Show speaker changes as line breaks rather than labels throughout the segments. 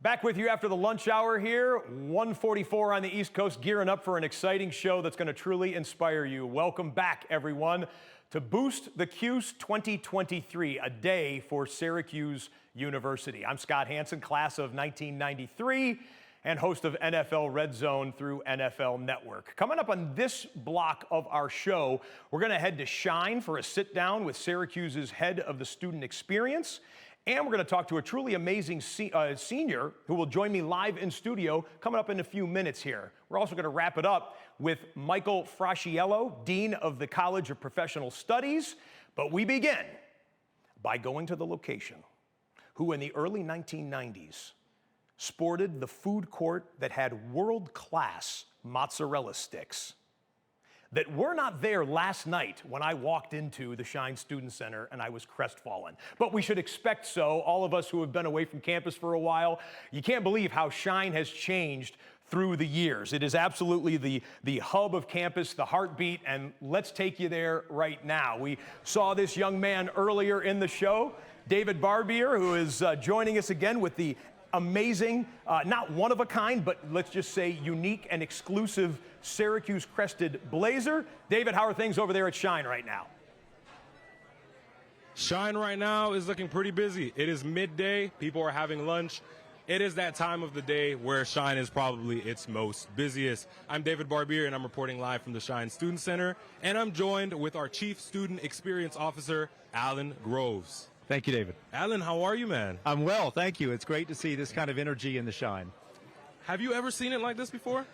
Back with you after the lunch hour here, 1:44 on the East Coast, gearing up for an exciting show that's going to truly inspire you. Welcome back, everyone, to Boost the Cuse 2023, a day for Syracuse University. I'm Scott Hansen, class of 1993, and host of NFL Red Zone through NFL Network. Coming up on this block of our show, we're going to head to Shine for a sit-down with Syracuse's head of the student experience. And we're going to talk to a truly amazing senior who will join me live in studio coming up in a few minutes here. We're also going to wrap it up with Michael Frasciello, Dean of the College of Professional Studies. But we begin by going to the location who in the early 1990s sported the food court that had world-class mozzarella sticks that were not there last night when I walked into the Shine Student Center and I was crestfallen. But we should expect so, all of us who have been away from campus for a while. You can't believe how Shine has changed through the years. It is absolutely the hub of campus, the heartbeat, and let's take you there right now. We saw this young man earlier in the show, David Barbier, who is joining us again with the amazing, not one of a kind, but let's just say unique and exclusive Syracuse crested blazer. David, how are things over there at Shine right now?
Shine right now is looking pretty busy. It is midday. People are having lunch. It is that time of the day where Shine is probably its most busiest. I'm David Barbier, and I'm reporting live from the Shine Student Center, and I'm joined with our Chief Student Experience Officer, Alan Groves.
Thank you, David.
Alan, how are you, man?
I'm well, thank you. It's great to see this kind of energy in the Shine.
Have you ever seen it like this before?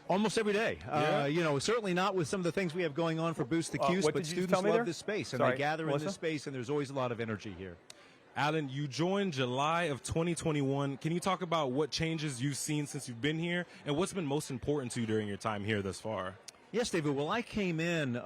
Almost every day.
Yeah.
Certainly not with some of the things we have going on for Boost the Cuse, but students love this space, and they gather in this space, and there's always a lot of energy here.
Alan, you joined July of 2021. Can you talk about what changes you've seen since you've been here, and what's been most important to you during your time here thus far?
Yes, David. Well, I came in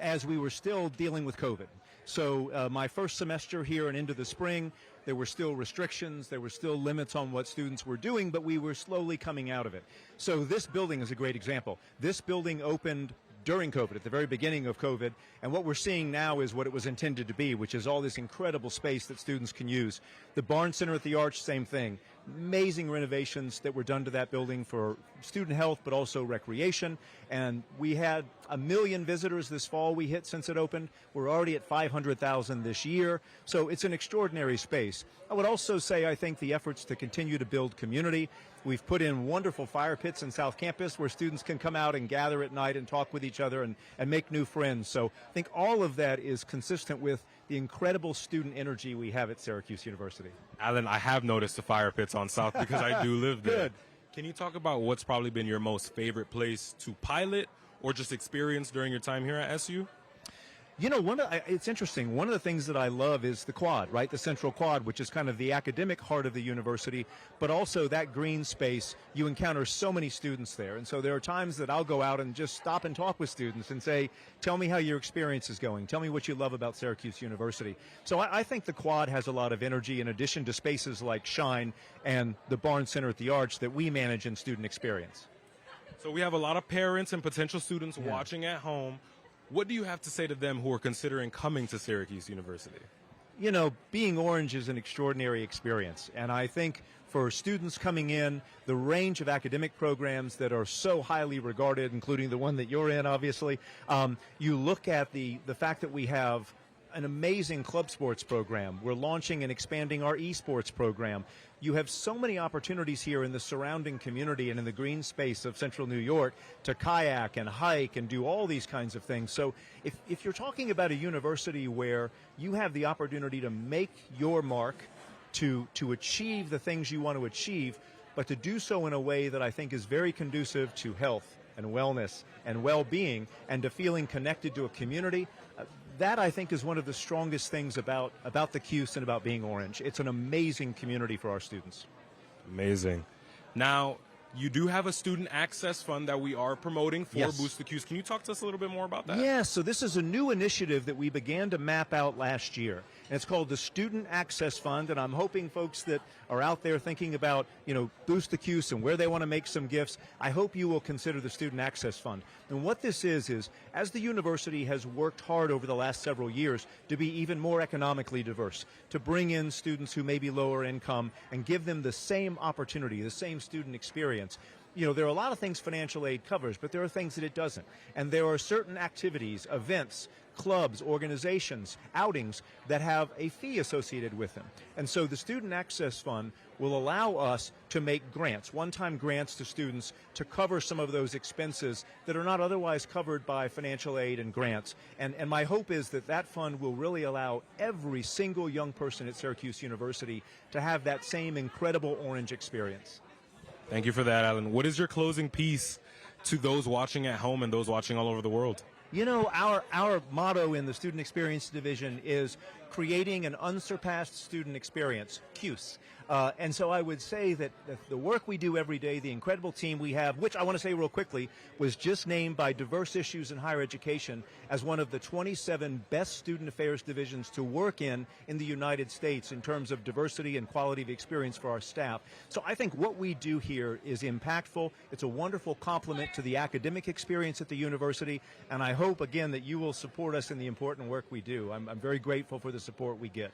as we were still dealing with COVID. So my first semester here and into the spring, there were still restrictions, there were still limits on what students were doing, but we were slowly coming out of it. So this building is a great example. This building opened during COVID, at the very beginning of COVID, and what we're seeing now is what it was intended to be, which is all this incredible space that students can use. The Barn Center at the Arch, same thing. Amazing renovations that were done to that building for student health, but also recreation. And we had 1 million visitors this fall we hit since it opened. We're already at 500,000 this year. So it's an extraordinary space. I would also say I think the efforts to continue to build community. We've put in wonderful fire pits in South Campus where students can come out and gather at night and talk with each other and make new friends. So I think all of that is consistent with the incredible student energy we have at Syracuse University.
Alan, I have noticed the fire pits on South because I do live there.
Good.
Can you talk about what's probably been your most favorite place to pilot or just experience during your time here at SU?
You know, it's interesting. One of the things that I love is the quad, right? The central quad, which is kind of the academic heart of the university, but also that green space. You encounter so many students there. And so there are times that I'll go out and just stop and talk with students and say, tell me how your experience is going. Tell me what you love about Syracuse University. So I think the quad has a lot of energy in addition to spaces like Shine and the Barn Center at the Arch that we manage in student experience.
So we have a lot of parents and potential students watching at home. What do you have to say to them who are considering coming to Syracuse University?
You know, being orange is an extraordinary experience. And I think for students coming in, the range of academic programs that are so highly regarded, including the one that you're in, obviously, you look at the fact that we have an amazing club sports program. We're launching and expanding our esports program. You have so many opportunities here in the surrounding community and in the green space of central New York to kayak and hike and do all these kinds of things. So if you're talking about a university where you have the opportunity to make your mark, to achieve the things you want to achieve, but to do so in a way that I think is very conducive to health and wellness and well-being and to feeling connected to a community, that, I think, is one of the strongest things about the Cuse and about being orange. It's an amazing community for our students.
Amazing. Now, you do have a student access fund that we are promoting for
Yes.
Boost the Cuse. Can you talk to us a little bit more about that?
Yeah, so this is a new initiative that we began to map out last year. And it's called the Student Access Fund, and I'm hoping folks that are out there thinking about, Boost the Cuse and where they want to make some gifts, I hope you will consider the Student Access Fund. And what this is as the university has worked hard over the last several years to be even more economically diverse, to bring in students who may be lower income and give them the same opportunity, the same student experience. There are a lot of things financial aid covers, but there are things that it doesn't. And there are certain activities, events, clubs, organizations, outings that have a fee associated with them. And so the Student Access Fund will allow us to make grants, one-time grants to students to cover some of those expenses that are not otherwise covered by financial aid and grants. And my hope is that that fund will really allow every single young person at Syracuse University to have that same incredible orange experience.
Thank you for that, Alan. What is your closing piece to those watching at home and those watching all over the world?
Our motto in the Student Experience Division is creating an unsurpassed student experience, Cuse. And so I would say that the work we do every day, the incredible team we have, which I want to say real quickly, was just named by Diverse Issues in Higher Education as one of the 27 best student affairs divisions to work in the United States in terms of diversity and quality of experience for our staff. So I think what we do here is impactful. It's a wonderful complement to the academic experience at the university, and I hope, again, that you will support us in the important work we do. I'm very grateful for the support we get.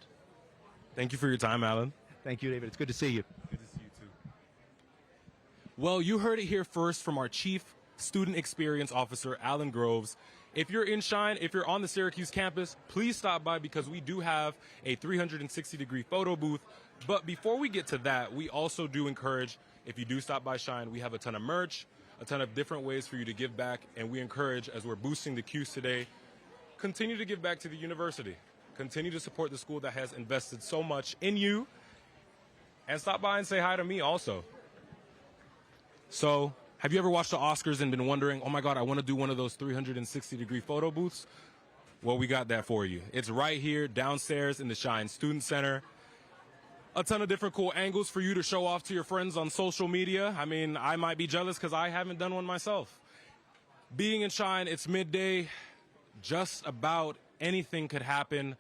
Thank you for your time, Alan.
Thank you, David. It's good to see you.
Good to see you too. Well, you heard it here first from our Chief Student Experience Officer, Alan Groves. If you're in Shine, if you're on the Syracuse campus, please stop by because we do have a 360-degree photo booth. But before we get to that, we also do encourage, if you do stop by Shine, we have a ton of merch, a ton of different ways for you to give back. And we encourage, as we're boosting the Cuse today, continue to give back to the university. Continue to support the school that has invested so much in you. And stop by and say hi to me also. So, have you ever watched the Oscars and been wondering, oh my God, I want to do one of those 360-degree photo booths? Well, we got that for you. It's right here downstairs in the Shine Student Center. A ton of different cool angles for you to show off to your friends on social media. I mean, I might be jealous because I haven't done one myself. Being in Shine, it's midday. Just about anything could happen.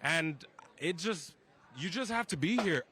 And you just have to be here.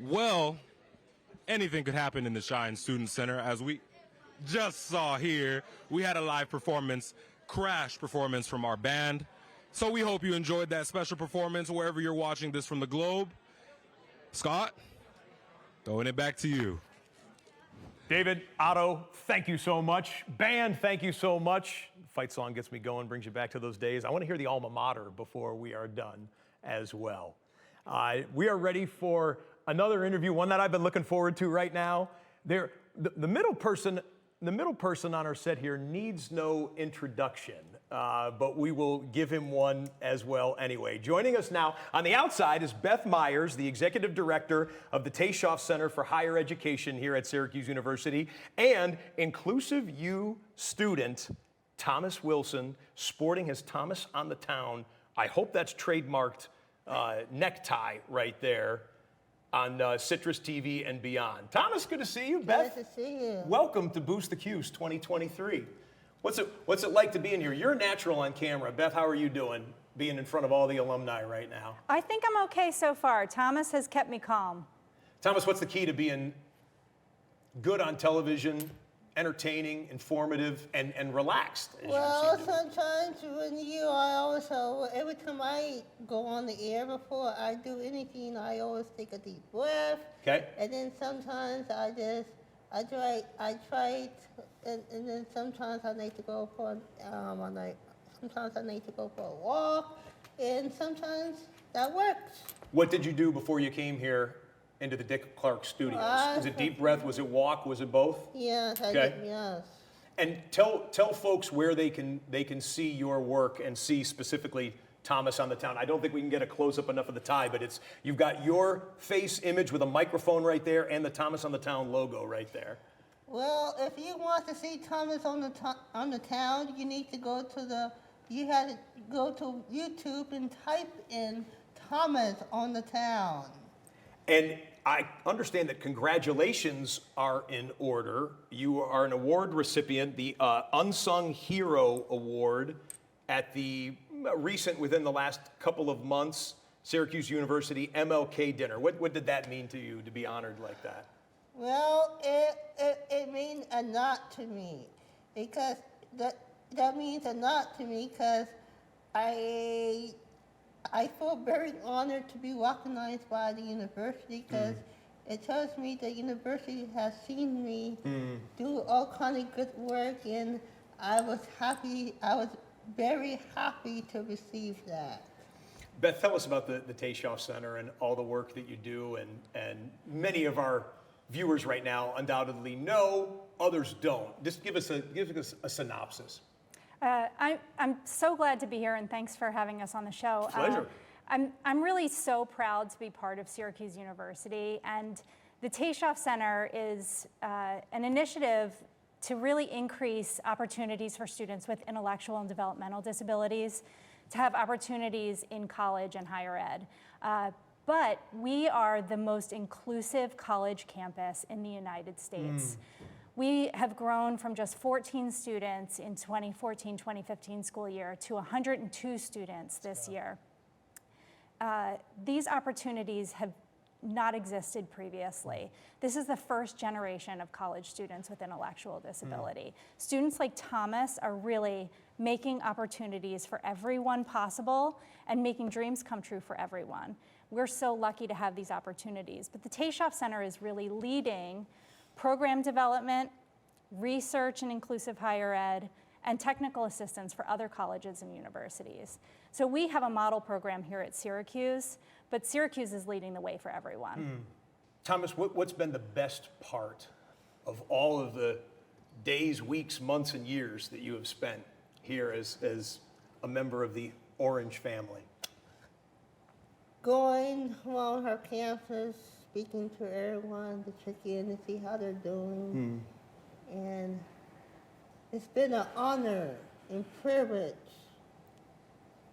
Well, anything could happen in the Shine Student Center. As we just saw here, we had a live performance, crash performance from our band. So we hope you enjoyed that special performance wherever you're watching this from the globe. Scott, throwing it back to you.
David, Otto, thank you so much. Band, thank you so much. Fight song gets me going, brings you back to those days. I want to hear the alma mater before we are done as well. We are ready for another interview, one that I've been looking forward to right now. The middle person on our set here needs no introduction, but we will give him one as well anyway. Joining us now on the outside is Beth Myers, the Executive Director of the Tayshoff Center for Higher Education here at Syracuse University, and Inclusive U student Thomas Wilson, sporting his Thomas on the Town, I hope that's trademarked, necktie right there on Citrus TV and beyond. Thomas, good to see you. Beth,
Good to see you.
welcome to Boost the Cuse 2023. What's it like to be in here? You're a natural on camera. Beth, how are you doing being in front of all the alumni right now?
I think I'm okay so far. Thomas has kept me calm.
Thomas, what's the key to being good on television, entertaining, informative, and relaxed? As
Well,
you seem to?
sometimes when you are also, every time I go on the air before I do anything, I always take a deep breath.
Okay.
And then sometimes I try, and then sometimes I need to go for, sometimes I need to go for a walk, and sometimes that works.
What did you do before you came here into the Dick Clark studios? Was it deep breath? Was it walk? Was it both?
Yes, I
Okay.
did, yes.
And tell folks where they can see your work and see specifically Thomas on the Town. I don't think we can get a close-up enough of the tie, but you've got your face image with a microphone right there and the Thomas on the Town logo right there.
Well, if you want to see Thomas on the town, you need to go to you had to go to YouTube and type in Thomas on the Town.
And I understand that congratulations are in order. You are an award recipient, the Unsung Hero Award at the within the last couple of months, Syracuse University MLK dinner. What did that mean to you to be honored like that?
Well, it means a lot to me, because that means a lot to me, because I feel very honored to be recognized by the university, because it tells me the university has seen me do all kind of good work, and I was very happy to receive that.
Beth, tell us about the Tayshoff Center and all the work that you do, and many of our viewers right now undoubtedly know, others don't. Just give us a synopsis.
I'm so glad to be here, and thanks for having us on the show.
Pleasure.
I'm really so proud to be part of Syracuse University, and the Tayshoff Center is an initiative to really increase opportunities for students with intellectual and developmental disabilities to have opportunities in college and higher ed. But we are the most inclusive college campus in the United States. We have grown from just 14 students in 2014-2015 school year to 102 students this year. These opportunities have not existed previously. This is the first generation of college students with intellectual disability. Students like Thomas are really making opportunities for everyone possible and making dreams come true for everyone. We're so lucky to have these opportunities. But the Tayshoff Center is really leading program development, research in inclusive higher ed, and technical assistance for other colleges and universities. So we have a model program here at Syracuse, but Syracuse is leading the way for everyone.
Thomas, what's been the best part of all of the days, weeks, months, and years that you have spent here as a member of the Orange family?
Going around her campus, speaking to everyone, to check in to see how they're doing. And it's been an honor and privilege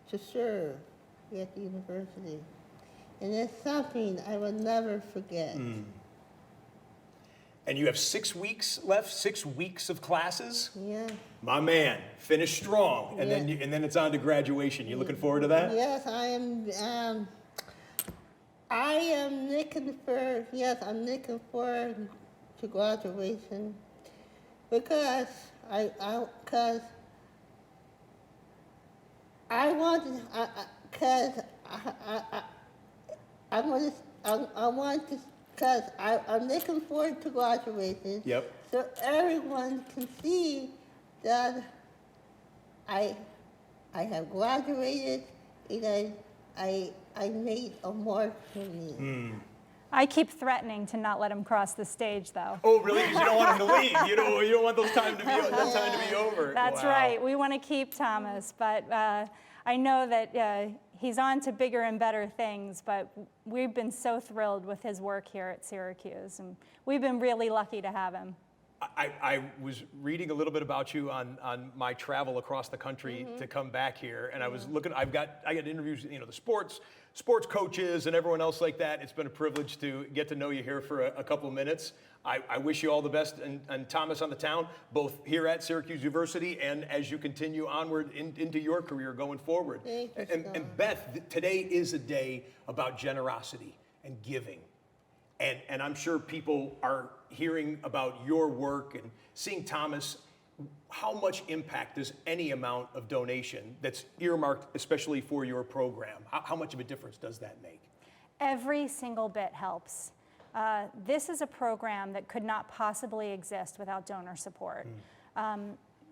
to serve here at the university. And it's something I will never forget.
And you have 6 weeks left, 6 weeks of classes?
Yeah.
My man, finish strong, and then it's on to graduation. You looking forward to that?
Yes, I am. I am looking for, yes, I'm looking forward to graduation because cause I want to, cause I want to, I want to, cause I'm looking forward to graduation.
Yep.
So everyone can see that I have graduated and I made a mark for me.
I keep threatening to not let him cross the stage, though.
Oh, really? Because you don't want him to leave. You don't want those time to be over.
That's
Wow.
right. We want to keep Thomas, but I know that he's on to bigger and better things, but we've been so thrilled with his work here at Syracuse, and we've been really lucky to have him.
I was reading a little bit about you on my travel across the country to come back here, and I was looking. I got interviews, the sports coaches and everyone else like that. It's been a privilege to get to know you here for a couple of minutes. I wish you all the best, and Thomas on the town, both here at Syracuse University and as you continue onward into your career going forward.
Thank you,
And Beth, today is a day about generosity and giving. And I'm sure people are hearing about your work and seeing Thomas. How much impact does any amount of donation that's earmarked especially for your program, how much of a difference does that make?
Every single bit helps. This is a program that could not possibly exist without donor support.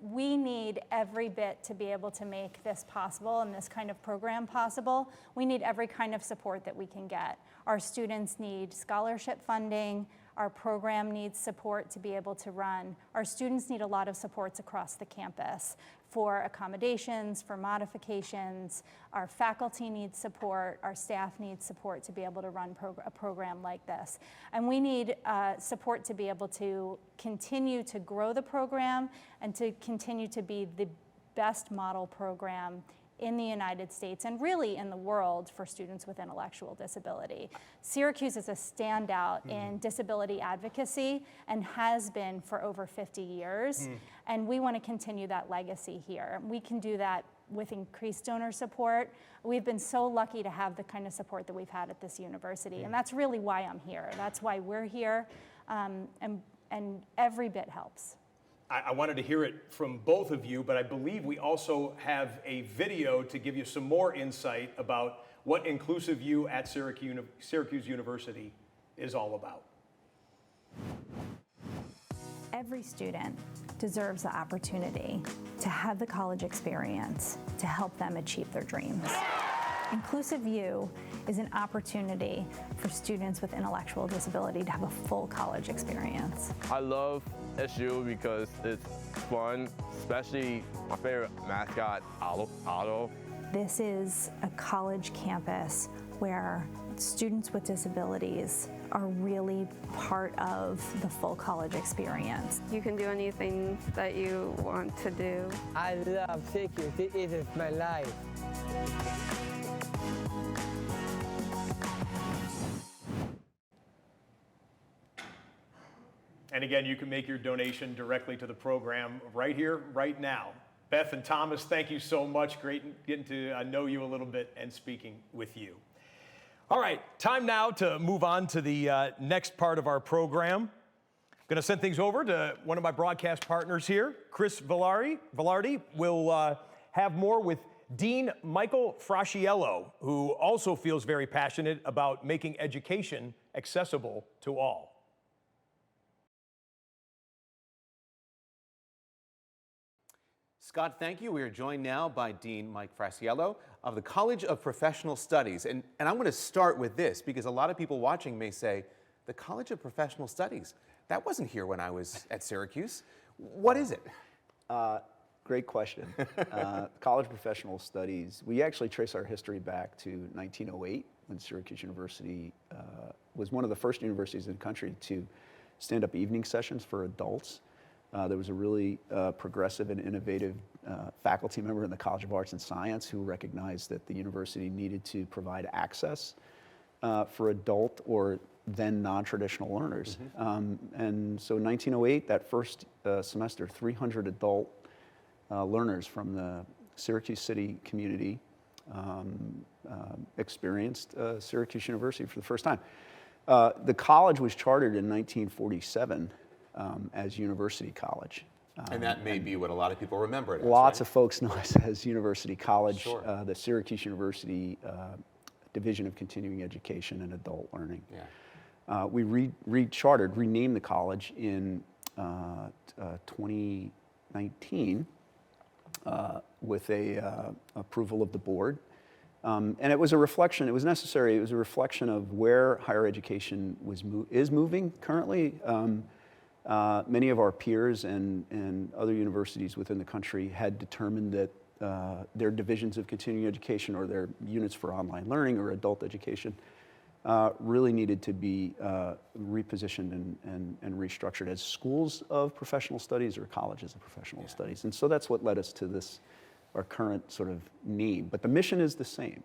We need every bit to be able to make this possible and this kind of program possible. We need every kind of support that we can get. Our students need scholarship funding. Our program needs support to be able to run. Our students need a lot of supports across the campus for accommodations, for modifications. Our faculty needs support. Our staff needs support to be able to run a program like this. And we need support to be able to continue to grow the program and to continue to be the best model program in the United States and really in the world for students with intellectual disability. Syracuse is a standout in disability advocacy and has been for over 50 years. And we want to continue that legacy here. We can do that with increased donor support. We've been so lucky to have the kind of support that we've had at this university. And that's really why I'm here. That's why we're here. And every bit helps.
I wanted to hear it from both of you, but I believe we also have a video to give you some more insight about what Inclusive You at Syracuse University is all about.
Every student deserves the opportunity to have the college experience to help them achieve their dreams. Inclusive U is an opportunity for students with intellectual disability to have a full college experience.
I love SU because it's fun, especially my favorite mascot, Otto.
This is a college campus where students with disabilities are really part of the full college experience.
You can do anything that you want to do.
I love Syracuse. It is my life.
And again, you can make your donation directly to the program right here, right now. Beth and Thomas, thank you so much. Great getting to know you a little bit and speaking with you. All right, time now to move on to the next part of our program. Going to send things over to one of my broadcast partners here, Chris Velarde will have more with Dean Michael Frasciello, who also feels very passionate about making education accessible to all.
Scott, thank you. We are joined now by Dean Mike Frasciello of the College of Professional Studies. And I'm going to start with this because a lot of people watching may say, the College of Professional Studies, that wasn't here when I was at Syracuse. What is it?
Great question. College of Professional Studies, we actually trace our history back to 1908 when Syracuse University was one of the first universities in the country to stand up evening sessions for adults. There was a really progressive and innovative faculty member in the College of Arts and Science who recognized that the university needed to provide access for adult or then non-traditional learners. And so in 1908, that first semester, 300 adult learners from the Syracuse City community experienced Syracuse University for the first time. The college was chartered in 1947 as University College.
And that may be what a lot of people remember it as,
Lots
right?
of folks know us as University College,
Sure.
The Syracuse University Division of Continuing Education and Adult Learning.
Yeah.
We renamed the college in 2019 with approval of the board. And it was a reflection, it was necessary, it was a reflection of where higher education is moving currently. Many of our peers and other universities within the country had determined that their divisions of continuing education or their units for online learning or adult education really needed to be repositioned and restructured as schools of professional studies or colleges of professional studies. And so that's what led us to this, our current sort of name. But the mission is the same.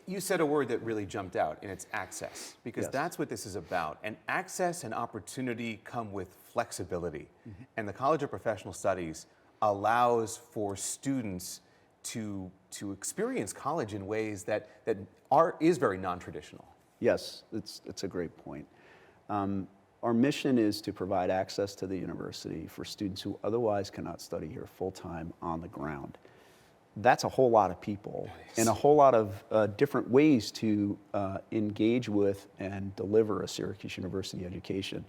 You said a word that really jumped out, and it's access, because
Yes.
that's what this is about. And access and opportunity come with flexibility. And the College of Professional Studies allows for students to experience college in ways that is very non-traditional.
Yes, it's a great point. Our mission is to provide access to the university for students who otherwise cannot study here full-time on the ground. That's a whole lot of people and a whole lot of different ways to engage with and deliver a Syracuse University education.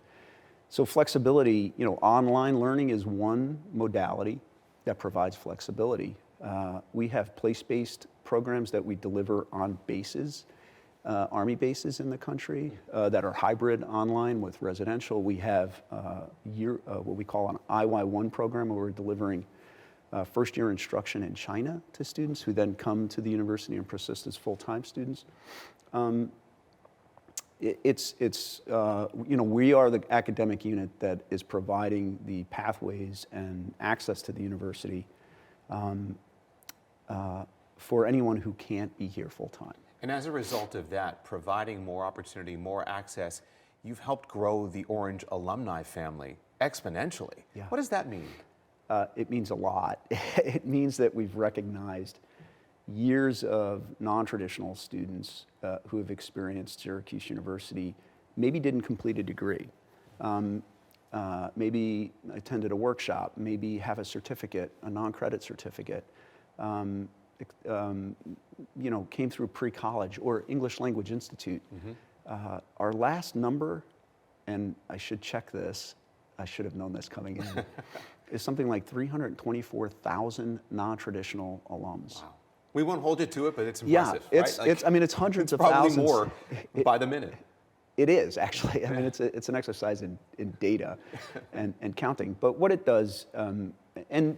So flexibility, online learning is one modality that provides flexibility. We have place-based programs that we deliver on bases, Army bases in the country that are hybrid online with residential. We have what we call an IY1 program where we're delivering first-year instruction in China to students who then come to the university and persist as full-time students. We are the academic unit that is providing the pathways and access to the university for anyone who can't be here full-time.
And as a result of that, providing more opportunity, more access, you've helped grow the Orange alumni family exponentially.
Yeah.
What does that mean?
It means a lot. It means that we've recognized years of non-traditional students who have experienced Syracuse University, maybe didn't complete a degree, maybe attended a workshop, maybe have a certificate, a non-credit certificate, came through pre-college or English Language Institute. Our last number, and I should check this, I should have known this coming in, is something like 324,000 non-traditional alums.
Wow. We won't hold you to it, but it's
Yeah,
impressive,
it's
right?
it's hundreds of
Probably
thousands.
more by the minute.
It is actually. I mean, it's an exercise in data and counting. But what it does, and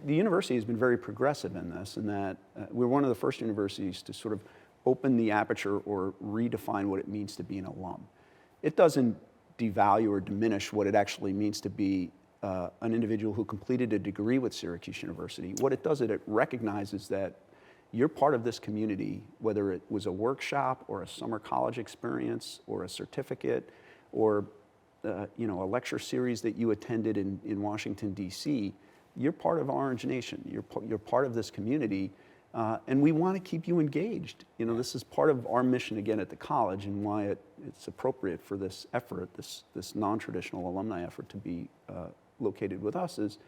the university has been very progressive in this, in that we're one of the first universities to sort of open the aperture or redefine what it means to be an alum. It doesn't devalue or diminish what it actually means to be an individual who completed a degree with Syracuse University. What it does is it recognizes that you're part of this community, whether it was a workshop or a summer college experience or a certificate or a lecture series that you attended in Washington, D.C. You're part of Orange Nation. You're part of this community, and we want to keep you engaged. This is part of our mission again at the college, and why it's appropriate for this effort, this non-traditional alumni effort, to be located with us is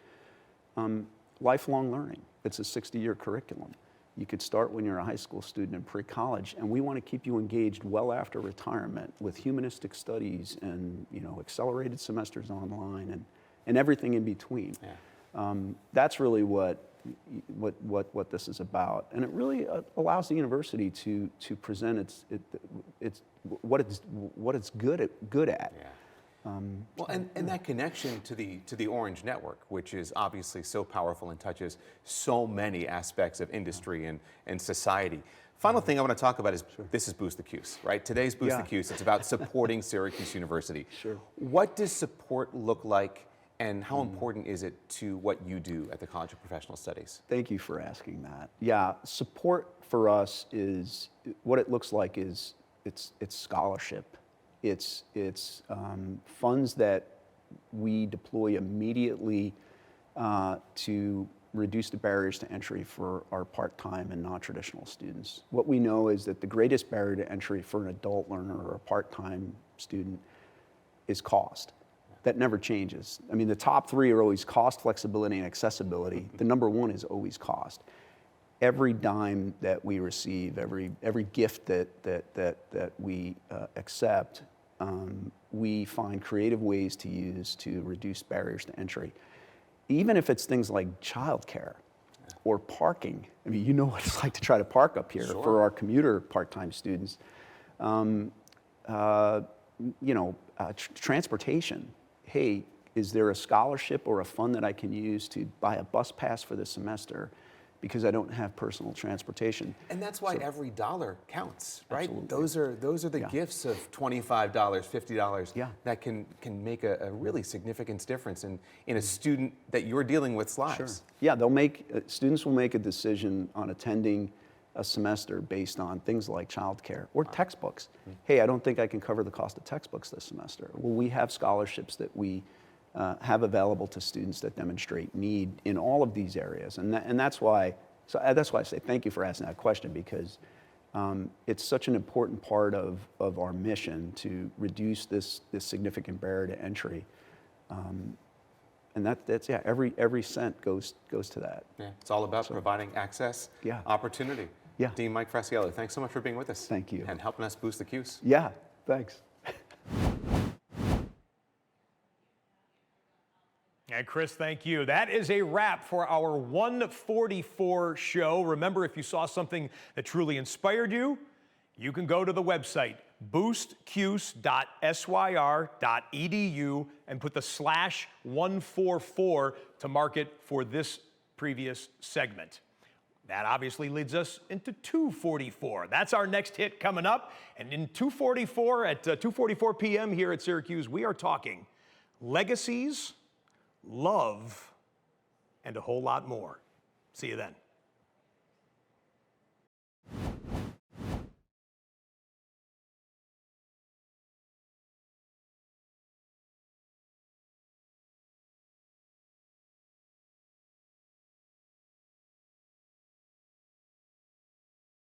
lifelong learning. It's a 60-year curriculum. You could start when you're a high school student in pre-college, and we want to keep you engaged well after retirement with humanistic studies and accelerated semesters online and everything in between.
Yeah.
That's really what this is about, and it really allows the university to present what it's good at.
Yeah. Well, and that connection to the Orange Network, which is obviously so powerful and touches so many aspects of industry and society. Final thing I want to talk about is this is Boost the Cuse, right? Today's Boost the Cuse. It's about supporting Syracuse University.
Sure.
What does support look like, and how important is it to what you do at the College of Professional Studies?
Thank you for asking that. Yeah, support for us is what it looks like is it's scholarship. It's funds that we deploy immediately to reduce the barriers to entry for our part-time and non-traditional students. What we know is that the greatest barrier to entry for an adult learner or a part-time student is cost. That never changes. I mean, the top three are always cost, flexibility, and accessibility. The number one is always cost. Every dime that we receive, every gift that we accept, we find creative ways to use to reduce barriers to entry. Even if it's things like childcare or parking. I mean, you know what it's like to try to park up here for our commuter part-time students. Transportation. Hey, is there a scholarship or a fund that I can use to buy a bus pass for the semester because I don't have personal transportation?
And that's why every dollar counts, right?
Absolutely.
Those are the gifts of $25, $50 that can make a really significant difference in a student that you're dealing with's lives.
Sure. Yeah, students will make a decision on attending a semester based on things like childcare or textbooks. Hey, I don't think I can cover the cost of textbooks this semester. Well, we have scholarships that we have available to students that demonstrate need in all of these areas, and that's why. So that's why I say thank you for asking that question, because it's such an important part of our mission to reduce this significant barrier to entry. And that's every cent goes to that.
Yeah, it's all about providing access, opportunity.
Yeah.
Dean Mike Frasiello, thanks so much for being with us.
Thank you.
And helping us boost the Cuse.
Yeah, thanks.
And Chris, thank you. That is a wrap for our 144 show. Remember, if you saw something that truly inspired you, you can go to the website, boostcuse.syr.edu, and put the /144 to mark it for this previous segment. That obviously leads us into 244. That's our next hit coming up. And in 244, at 2:44 p.m. here at Syracuse, we are talking legacies, love, and a whole lot more. See you then.